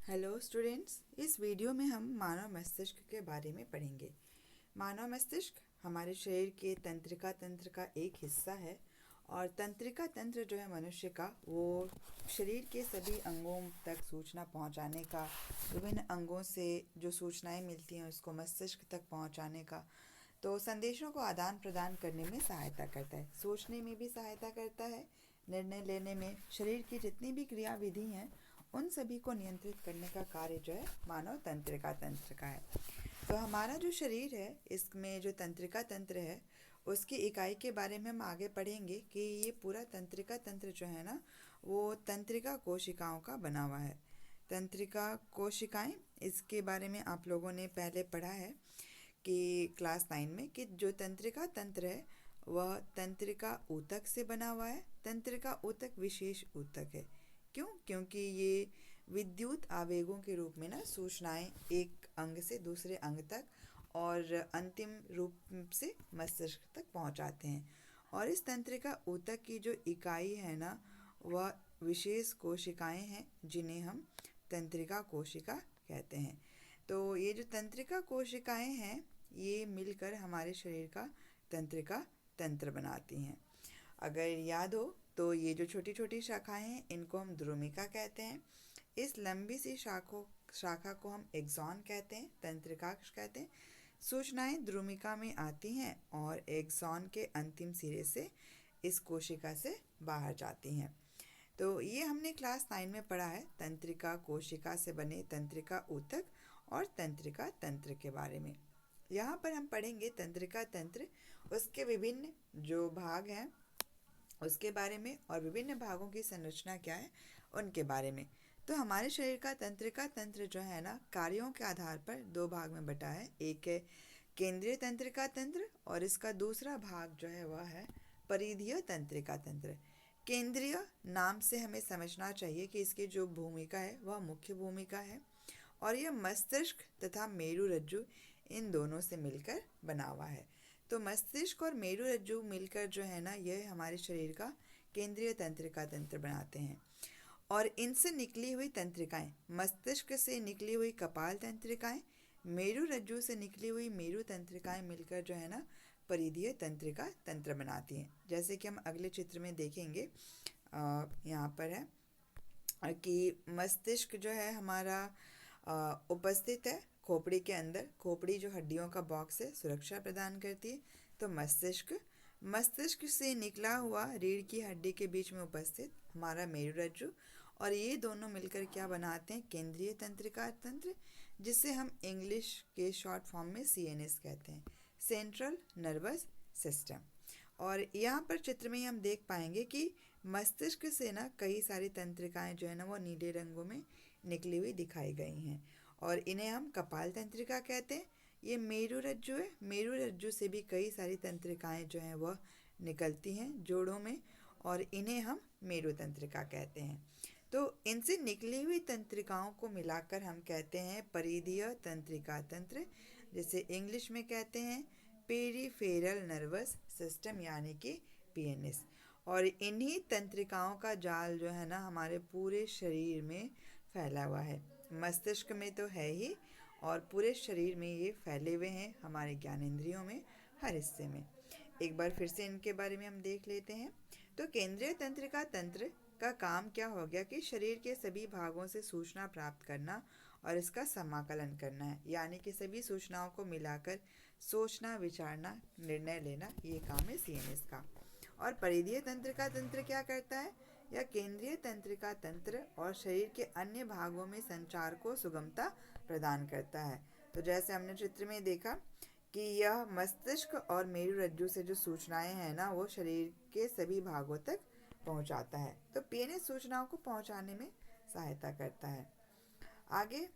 Hello students, इस video में हम मानव मस्तिष्क के बारे में पढ़ेंगे। मानव मस्तिष्क हमारे शरीर के तंत्रिका तंत्र का एक हिस्सा है और तंत्रिका तंत्र जो है मनुष्य का, वो शरीर के सभी अंगों तक सूचना पहुंचाने का, विभिन्न अंगों से जो सूचनाएं मिलती हैं उसको मस्तिष्क तक पहुंचाने का, तो संदेशों को आदान प्रदान करने में सहायता करता है, सोचने में भी सहायता करता है, निर्णय लेने में, शरीर की जितनी भी क्रियाविधि हैं उन सभी को नियंत्रित करने का कार्य जो है मानव तंत्रिका तंत्र का है। तो हमारा जो शरीर है इसमें जो तंत्रिका तंत्र है उसकी इकाई के बारे में हम आगे पढ़ेंगे कि ये पूरा तंत्रिका तंत्र जो है ना, वो तंत्रिका कोशिकाओं का बना हुआ है। तंत्रिका कोशिकाएं, इसके बारे में आप लोगों ने पहले पढ़ा है कि क्लास 9 में, कि जो तंत्रिका तंत्र है वह तंत्रिका ऊतक से बना हुआ है। तंत्रिका ऊतक विशेष ऊतक है। क्यों? क्योंकि ये विद्युत आवेगों के रूप में ना सूचनाएं एक अंग से दूसरे अंग तक और अंतिम रूप से मस्तिष्क तक पहुंचाते हैं। और इस तंत्रिका ऊतक की जो इकाई है ना, वह विशेष कोशिकाएं हैं जिन्हें हम तंत्रिका कोशिका कहते हैं। तो ये जो तंत्रिका कोशिकाएं हैं ये मिलकर हमारे शरीर का तंत्रिका तंत्र बनाती हैं। अगर याद हो तो ये जो छोटी छोटी शाखाएं हैं इनको हम द्रुमिका कहते हैं। इस लंबी सी शाखा को हम एक्सॉन कहते हैं, तंत्रिकाक्ष कहते हैं। सूचनाएं द्रुमिका में आती हैं और एक्सॉन के अंतिम सिरे से इस कोशिका से बाहर जाती हैं। तो ये हमने क्लास 9 में पढ़ा है, तंत्रिका कोशिका से बने तंत्रिका ऊतक और तंत्रिका तंत्र के बारे में। यहाँ पर हम पढ़ेंगे तंत्रिका तंत्र, उसके विभिन्न जो भाग हैं उसके बारे में और विभिन्न भागों की संरचना क्या है उनके बारे में। तो हमारे शरीर का तंत्रिका तंत्र जो है ना, कार्यों के आधार पर दो भाग में बटा है। एक है केंद्रीय तंत्रिका तंत्र और इसका दूसरा भाग जो है वह है परिधीय तंत्रिका तंत्र। केंद्रीय नाम से हमें समझना चाहिए कि इसकी जो भूमिका है वह मुख्य भूमिका है और यह मस्तिष्क तथा मेरुरज्जु इन दोनों से मिलकर बना हुआ है। तो मस्तिष्क और मेरुरज्जु मिलकर जो है ना, यह हमारे शरीर का केंद्रीय तंत्रिका तंत्र बनाते हैं। और इनसे निकली हुई तंत्रिकाएं, मस्तिष्क से निकली हुई कपाल तंत्रिकाएं, मेरुरज्जु से निकली हुई मेरु तंत्रिकाएं मिलकर जो है ना परिधीय तंत्रिका तंत्र बनाती हैं। जैसे कि हम अगले चित्र में देखेंगे, यहाँ पर है कि मस्तिष्क जो है हमारा उपस्थित है खोपड़ी के अंदर। खोपड़ी जो हड्डियों का बॉक्स है, सुरक्षा प्रदान करती है। तो मस्तिष्क से निकला हुआ रीढ़ की हड्डी के बीच में उपस्थित हमारा मेरुरज्जु, और ये दोनों मिलकर क्या बनाते हैं? केंद्रीय तंत्रिका तंत्र, जिसे हम इंग्लिश के शॉर्ट फॉर्म में CNS कहते हैं, सेंट्रल नर्वस सिस्टम। और यहाँ पर चित्र में हम देख पाएंगे कि मस्तिष्क से ना कई सारी तंत्रिकाएं जो है ना वो नीले रंगों में निकली हुई दिखाई गई हैं और इन्हें हम कपाल तंत्रिका कहते हैं। ये मेरुरज्जु है, मेरुरज्जु से भी कई सारी तंत्रिकाएं जो हैं वह निकलती हैं जोड़ों में और इन्हें हम मेरु तंत्रिका कहते हैं। तो इनसे निकली हुई तंत्रिकाओं को मिलाकर हम कहते हैं परिधीय तंत्रिका तंत्र, जिसे इंग्लिश में कहते हैं पेरिफेरल नर्वस सिस्टम यानी कि PNS। और इन्हीं तंत्रिकाओं का जाल जो है ना हमारे पूरे शरीर में फैला हुआ है। मस्तिष्क में तो है ही और पूरे शरीर में ये फैले हुए हैं, हमारे ज्ञानेंद्रियों में हर हिस्से में। एक बार फिर से इनके बारे में हम देख लेते हैं। तो केंद्रीय तंत्रिका तंत्र का काम क्या हो गया कि शरीर के सभी भागों से सूचना प्राप्त करना और इसका समाकलन करना है, यानी कि सभी सूचनाओं को मिलाकर सोचना, विचारना, निर्णय लेना, ये काम है CNS का। और परिधीय तंत्रिका तंत्र क्या करता है? यह केंद्रीय तंत्रिका तंत्र और शरीर के अन्य भागों में संचार को सुगमता प्रदान करता है। तो जैसे हमने चित्र में देखा कि यह मस्तिष्क और मेरुरज्जु से जो सूचनाएं हैं ना वो शरीर के सभी भागों तक पहुंचाता है। तो PNS सूचनाओं को पहुंचाने में सहायता करता है। आगे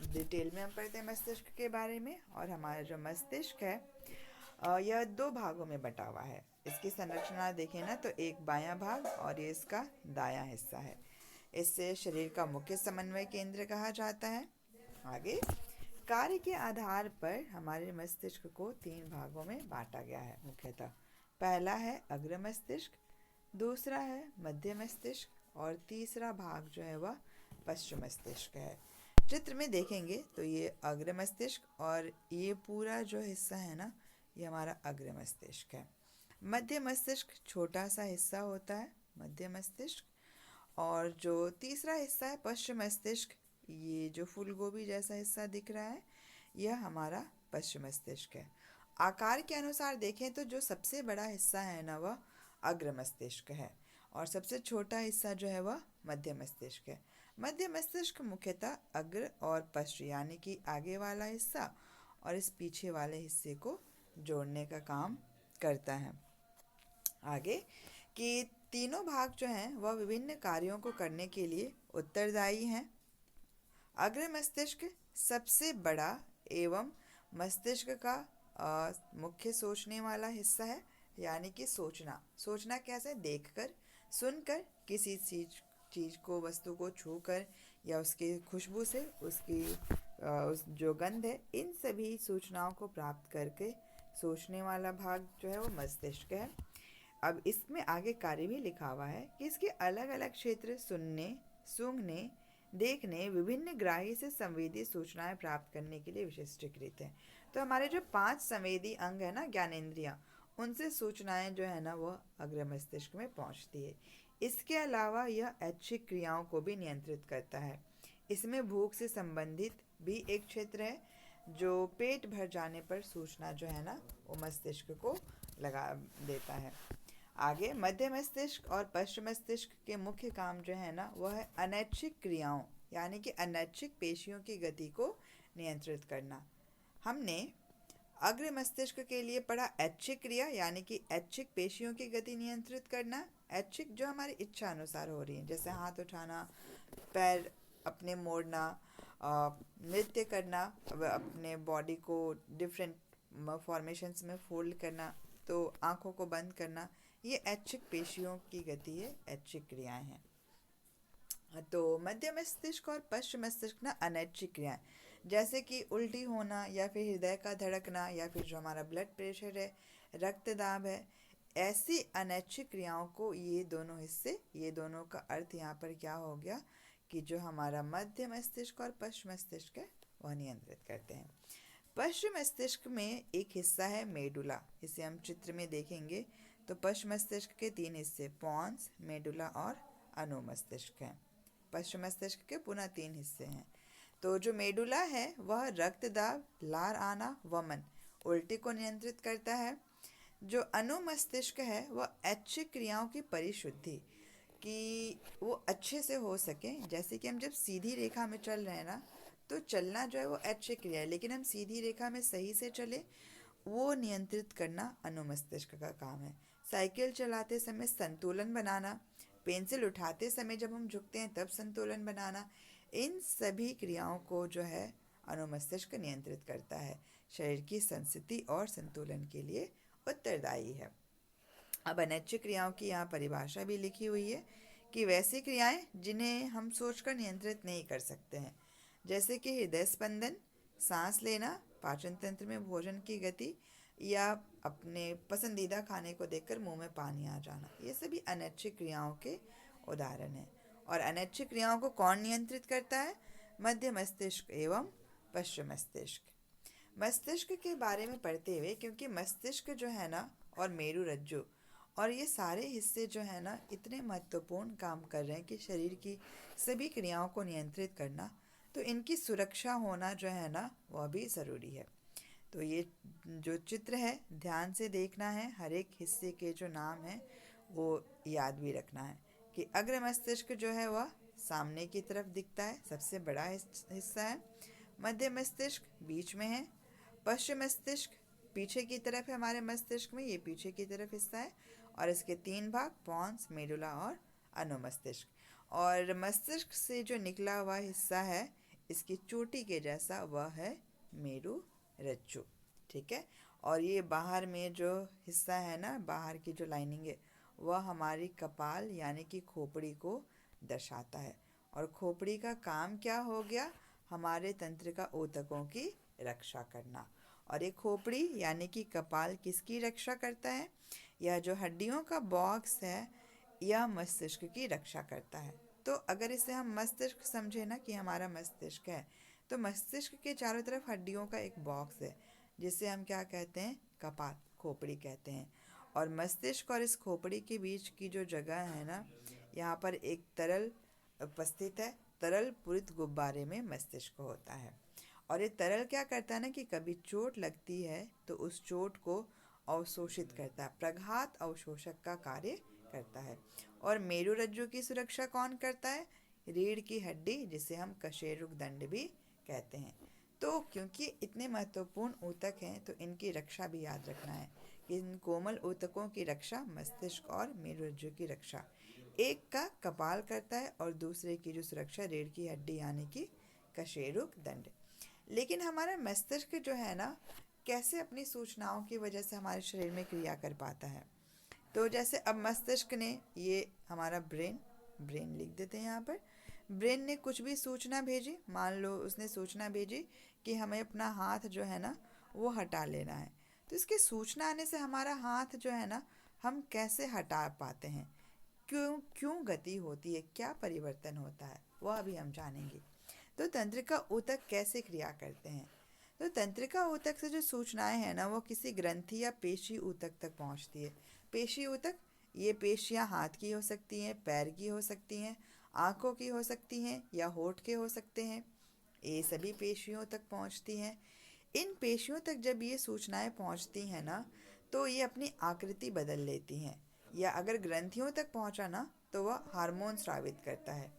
डिटेल में हम पढ़ते हैं मस्तिष्क के बारे में। और हमारा जो मस्तिष्क है यह दो भागों में बटा हुआ है। इसकी संरचना देखें ना तो एक बायां भाग और ये इसका दायां हिस्सा है। इससे शरीर का मुख्य समन्वय केंद्र कहा जाता है। आगे कार्य के आधार पर हमारे मस्तिष्क को 3 भागों में बांटा गया है मुख्यतः। पहला है अग्र मस्तिष्क, दूसरा है मध्य मस्तिष्क और तीसरा भाग जो है वह पश्चिम मस्तिष्क है। चित्र में देखेंगे तो ये अग्र मस्तिष्क और ये पूरा जो हिस्सा है ना, ये हमारा अग्र मस्तिष्क है। मध्य मस्तिष्क छोटा सा हिस्सा होता है, मध्य मस्तिष्क। और जो तीसरा हिस्सा है पश्चिम मस्तिष्क, ये जो फूल गोभी जैसा हिस्सा दिख रहा है, यह हमारा पश्चिम मस्तिष्क है। आकार के अनुसार देखें तो जो सबसे बड़ा हिस्सा है ना, वह अग्र मस्तिष्क है, और सबसे छोटा हिस्सा जो है वह मध्य मस्तिष्क है। मध्य मस्तिष्क मुख्यतः अग्र और पश्च यानी कि आगे वाला हिस्सा और इस पीछे वाले हिस्से को जोड़ने का काम करता है। आगे कि तीनों भाग जो हैं वह विभिन्न कार्यों को करने के लिए उत्तरदायी हैं। अग्र मस्तिष्क सबसे बड़ा एवं मस्तिष्क का मुख्य सोचने वाला हिस्सा है, यानी कि सोचना कैसे, देखकर, सुनकर, किसी चीज़ को, वस्तु को छूकर या उसकी खुशबू से, उसकी उस जो गंध है, इन सभी सूचनाओं को प्राप्त करके सोचने वाला भाग जो है वो मस्तिष्क है। अब इसमें आगे कार्य भी लिखा हुआ है कि इसके अलग अलग क्षेत्र सुनने, सूंघने, देखने, विभिन्न ग्राही से संवेदी सूचनाएं प्राप्त करने के लिए विशिष्टीकृत है। तो हमारे जो 5 संवेदी अंग है ना, ज्ञानेंद्रियां, उनसे सूचनाएं जो है ना वो अग्र मस्तिष्क में पहुंचती है। इसके अलावा यह ऐच्छिक क्रियाओं को भी नियंत्रित करता है। इसमें भूख से संबंधित भी एक क्षेत्र है, जो पेट भर जाने पर सूचना जो है ना वो मस्तिष्क को लगा देता है। आगे मध्य मस्तिष्क और पश्चिम मस्तिष्क के मुख्य काम जो है ना वह है अनैच्छिक क्रियाओं यानी कि अनैच्छिक पेशियों की गति को नियंत्रित करना। हमने अग्र मस्तिष्क के लिए पढ़ा ऐच्छिक क्रिया यानी कि ऐच्छिक पेशियों की गति नियंत्रित करना। ऐच्छिक जो हमारी इच्छा अनुसार हो रही है, जैसे हाथ उठाना, पैर अपने मोड़ना, नृत्य करना, अपने बॉडी को डिफरेंट फॉर्मेशंस में फोल्ड करना, तो आँखों को बंद करना, ये ऐच्छिक पेशियों की गति है, ऐच्छिक क्रियाएं हैं। तो मध्य मस्तिष्क और पश्चिम मस्तिष्क ना अनैच्छिक क्रियाएं, जैसे कि उल्टी होना या फिर हृदय का धड़कना या फिर जो हमारा ब्लड प्रेशर है, रक्तदाब है, ऐसी अनैच्छिक क्रियाओं को ये दोनों हिस्से, ये दोनों का अर्थ यहाँ पर क्या हो गया कि जो हमारा मध्य मस्तिष्क और पश्चिम मस्तिष्क है वह नियंत्रित करते हैं। पश्चिम मस्तिष्क में एक हिस्सा है मेडुला, इसे हम चित्र में देखेंगे तो पश्चिम मस्तिष्क के 3 हिस्से पोन्स, मेडुला और अनुमस्तिष्क हैं। पश्चिम मस्तिष्क के पुनः 3 हिस्से हैं। तो जो मेडुला है वह रक्तदाब, लार आना, वमन, उल्टी को नियंत्रित करता है। जो अनुमस्तिष्क है वह ऐच्छिक क्रियाओं की परिशुद्धि, कि वो अच्छे से हो सके, जैसे कि हम जब सीधी रेखा में चल रहे हैं ना, तो चलना जो है वो ऐच्छिक क्रिया है, लेकिन हम सीधी रेखा में सही से चले, वो नियंत्रित करना अनुमस्तिष्क का काम है। साइकिल चलाते समय संतुलन बनाना, पेंसिल उठाते समय जब हम झुकते हैं तब संतुलन बनाना, इन सभी क्रियाओं को जो है अनुमस्तिष्क नियंत्रित करता है, शरीर की संस्थिति और संतुलन के लिए उत्तरदायी है। अब अनैच्छिक क्रियाओं की यहाँ परिभाषा भी लिखी हुई है कि वैसी क्रियाएं जिन्हें हम सोचकर नियंत्रित नहीं कर सकते हैं, जैसे कि हृदय स्पंदन, सांस लेना, पाचन तंत्र में भोजन की गति या अपने पसंदीदा खाने को देखकर मुंह में पानी आ जाना, ये सभी अनैच्छिक क्रियाओं के उदाहरण हैं। और अनैच्छिक क्रियाओं को कौन नियंत्रित करता है? मध्य मस्तिष्क एवं पश्चिम मस्तिष्क। मस्तिष्क के बारे में पढ़ते हुए, क्योंकि मस्तिष्क जो है ना और मेरु रज्जु और ये सारे हिस्से जो है ना इतने महत्वपूर्ण काम कर रहे हैं कि शरीर की सभी क्रियाओं को नियंत्रित करना, तो इनकी सुरक्षा होना जो है ना वह भी ज़रूरी है। तो ये जो चित्र है ध्यान से देखना है, हर एक हिस्से के जो नाम है वो याद भी रखना है कि अग्र मस्तिष्क जो है वह सामने की तरफ दिखता है, सबसे बड़ा हिस्सा है। मध्य मस्तिष्क बीच में है। पश्चिम मस्तिष्क पीछे की तरफ है, हमारे मस्तिष्क में ये पीछे की तरफ हिस्सा है, और इसके 3 भाग पोन्स, मेडुला और अनुमस्तिष्क। और मस्तिष्क से जो निकला हुआ हिस्सा है इसकी चोटी के जैसा, वह है मेरु रज्जु। ठीक है। और ये बाहर में जो हिस्सा है ना, बाहर की जो लाइनिंग है, वह हमारी कपाल यानी कि खोपड़ी को दर्शाता है। और खोपड़ी का काम क्या हो गया? हमारे तंत्रिका ऊतकों की रक्षा करना। और ये खोपड़ी यानी कि कपाल किसकी रक्षा करता है? यह जो हड्डियों का बॉक्स है यह मस्तिष्क की रक्षा करता है। तो अगर इसे हम मस्तिष्क समझे ना कि हमारा मस्तिष्क है, तो मस्तिष्क के चारों तरफ हड्डियों का एक बॉक्स है जिसे हम क्या कहते हैं, कपाल, खोपड़ी कहते हैं। और मस्तिष्क और इस खोपड़ी के बीच की जो जगह है ना, यहाँ पर एक तरल उपस्थित है। तरल पूरित गुब्बारे में मस्तिष्क होता है। और ये तरल क्या करता है ना कि कभी चोट लगती है तो उस चोट को अवशोषित करता है, प्रघात अवशोषक का कार्य करता है। और मेरुरज्जु की सुरक्षा कौन करता है, रीढ़ की हड्डी, जिसे हम कशेरुक दंड भी कहते हैं। तो क्योंकि इतने महत्वपूर्ण ऊतक हैं तो इनकी रक्षा भी याद रखना है कि इन कोमल ऊतकों की रक्षा मस्तिष्क और मेरुरज्जु की रक्षा एक का कपाल करता है और दूसरे की जो सुरक्षा रीढ़ की हड्डी यानी कि कशेरुक दंड। लेकिन हमारा मस्तिष्क जो है ना, कैसे अपनी सूचनाओं की वजह से हमारे शरीर में क्रिया कर पाता है। तो जैसे अब मस्तिष्क ने, ये हमारा ब्रेन लिख देते हैं यहाँ पर, ब्रेन ने कुछ भी सूचना भेजी, मान लो उसने सूचना भेजी कि हमें अपना हाथ जो है ना वो हटा लेना है। तो इसकी सूचना आने से हमारा हाथ जो है ना, हम कैसे हटा पाते हैं, क्यों क्यों गति होती है, क्या परिवर्तन होता है, वह अभी हम जानेंगे। तो तंत्रिका ऊतक कैसे क्रिया करते हैं। तो तंत्रिका ऊतक से जो सूचनाएं हैं ना, वो किसी ग्रंथि या पेशी ऊतक तक पहुंचती है। पेशी ऊतक, ये पेशियां हाथ की हो सकती हैं, पैर की हो सकती हैं, आँखों की हो सकती हैं या होठ के हो सकते हैं। ये सभी पेशियों तक पहुंचती हैं। इन पेशियों तक जब ये सूचनाएं पहुंचती हैं ना, तो ये अपनी आकृति बदल लेती हैं, या अगर ग्रंथियों तक पहुंचा ना तो वह हार्मोन स्रावित करता है।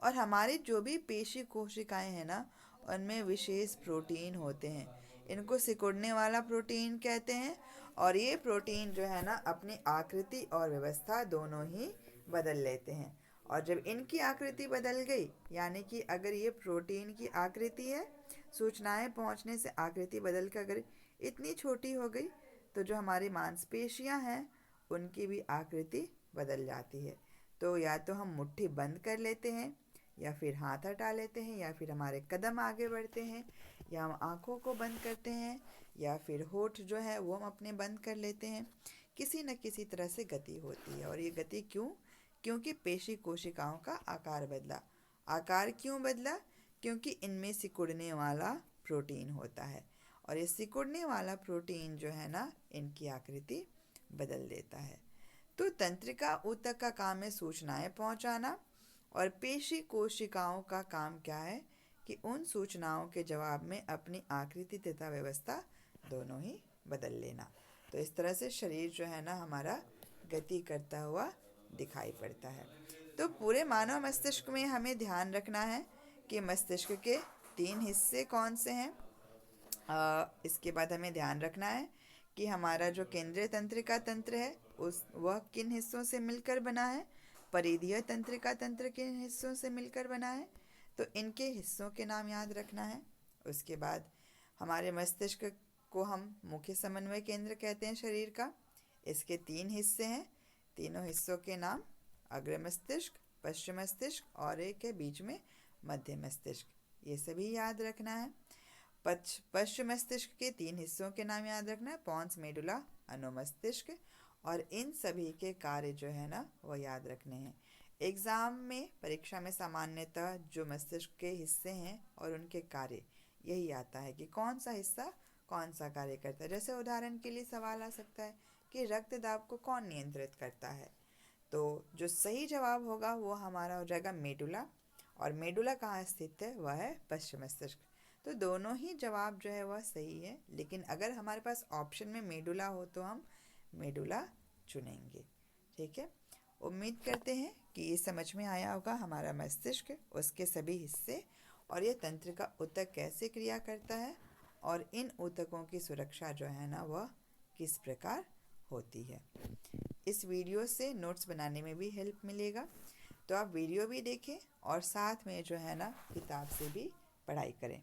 और हमारी जो भी पेशी कोशिकाएं हैं ना, उनमें विशेष प्रोटीन होते हैं, इनको सिकुड़ने वाला प्रोटीन कहते हैं। और ये प्रोटीन जो है ना, अपनी आकृति और व्यवस्था दोनों ही बदल लेते हैं। और जब इनकी आकृति बदल गई, यानी कि अगर ये प्रोटीन की आकृति है, सूचनाएं पहुंचने से आकृति बदल कर अगर इतनी छोटी हो गई, तो जो हमारी मांसपेशियां हैं उनकी भी आकृति बदल जाती है। तो या तो हम मुट्ठी बंद कर लेते हैं, या फिर हाथ हटा लेते हैं, या फिर हमारे कदम आगे बढ़ते हैं, या हम आँखों को बंद करते हैं, या फिर होठ जो है वो हम अपने बंद कर लेते हैं। किसी न किसी तरह से गति होती है। और ये गति क्यों, क्योंकि पेशी कोशिकाओं का आकार बदला। आकार क्यों बदला, क्योंकि इनमें सिकुड़ने वाला प्रोटीन होता है, और ये सिकुड़ने वाला प्रोटीन जो है ना, इनकी आकृति बदल देता है। तो तंत्रिका ऊतक का काम है सूचनाएं पहुंचाना, और पेशी कोशिकाओं का काम क्या है कि उन सूचनाओं के जवाब में अपनी आकृति तथा व्यवस्था दोनों ही बदल लेना। तो इस तरह से शरीर जो है ना हमारा गति करता हुआ दिखाई पड़ता है। तो पूरे मानव मस्तिष्क में हमें ध्यान रखना है कि मस्तिष्क के 3 हिस्से कौन से हैं। इसके बाद हमें ध्यान रखना है कि हमारा जो केंद्रीय तंत्रिका तंत्र है उस वह किन हिस्सों से मिलकर बना है, परिधीय तंत्रिका तंत्र किन हिस्सों से मिलकर बना है, तो इनके हिस्सों के नाम याद रखना है। उसके बाद हमारे मस्तिष्क को हम मुख्य समन्वय केंद्र कहते हैं शरीर का। इसके 3 हिस्से हैं, तीनों हिस्सों के नाम अग्र मस्तिष्क, पश्चिम मस्तिष्क और एक है बीच में मध्य मस्तिष्क, ये सभी याद रखना है। पश्चिम मस्तिष्क के 3 हिस्सों के नाम याद रखना है, पॉन्स, मेडुला, अनुमस्तिष्क, और इन सभी के कार्य जो है ना वो याद रखने हैं। एग्ज़ाम में, परीक्षा में सामान्यतः जो मस्तिष्क के हिस्से हैं और उनके कार्य यही आता है कि कौन सा हिस्सा कौन सा कार्य करता है। जैसे उदाहरण के लिए सवाल आ सकता है कि रक्त दाब को कौन नियंत्रित करता है, तो जो सही जवाब होगा वो हमारा हो जाएगा मेडुला। और मेडुला कहाँ स्थित है, वह है पश्चिम मस्तिष्क। तो दोनों ही जवाब जो है वह सही है, लेकिन अगर हमारे पास ऑप्शन में मेडुला हो तो हम मेडुला चुनेंगे। ठीक है, उम्मीद करते हैं कि ये समझ में आया होगा हमारा मस्तिष्क, उसके सभी हिस्से और ये तंत्रिका ऊतक कैसे क्रिया करता है, और इन ऊतकों की सुरक्षा जो है ना वह किस प्रकार होती है। इस वीडियो से नोट्स बनाने में भी हेल्प मिलेगा, तो आप वीडियो भी देखें और साथ में जो है ना किताब से भी पढ़ाई करें।